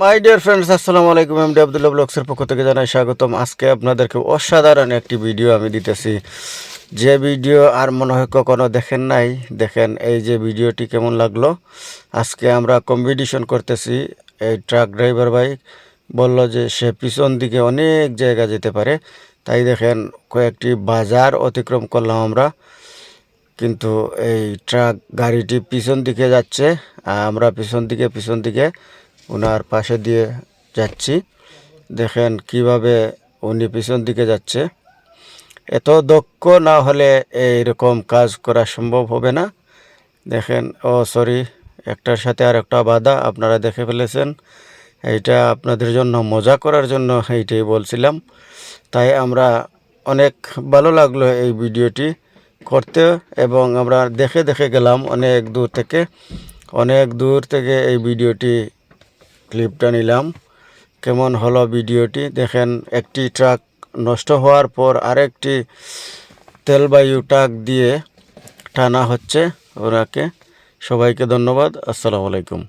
My dear friends, আসসালামু আলাইকুম। MD Abdullah ব্লগসের পক্ষ থেকে জানাই স্বাগতম। আজকে আপনাদেরকে অসাধারণ একটি ভিডিও আমি দিতেছি, যে ভিডিও আর মনে হয় কখনো দেখেন নাই। দেখেন এই যে ভিডিওটি কেমন লাগলো। আজকে আমরা কম্পিটিশন করতেছি। এই ট্রাক ড্রাইভার ভাই বলল যে সে পিছন দিকে অনেক জায়গা যেতে পারে, তাই দেখেন কয়েকটি বাজার অতিক্রম করলাম আমরা। কিন্তু এই ট্রাক গাড়িটি পিছন দিকে যাচ্ছে, আমরা পিছন দিকে ওনার পাশে দিয়ে যাচ্ছি। দেখেন কিভাবে উনি পিছন দিকে যাচ্ছে। এত দক্ষ না হলে এইরকম কাজ করা সম্ভব হবে না। দেখেন, ও সরি, একটার সাথে আর একটা বাধা আপনারা দেখে ফেলেছেন। এইটা আপনাদের জন্য মজা করার জন্য এইটাই বলছিলাম। তাই আমরা অনেক ভালো লাগলো এই ভিডিওটি করতে, এবং আমরা দেখে দেখে গেলাম অনেক দূর থেকে এই ভিডিওটি ক্লিপটা নিলাম। কেমন হলো ভিডিওটি দেখেন। একটি ট্রাক নষ্ট হওয়ার পর আরেকটি তেলবায়ু ট্রাক দিয়ে টানা হচ্ছে ওনাকে। সবাইকে ধন্যবাদ। আসসালামু আলাইকুম।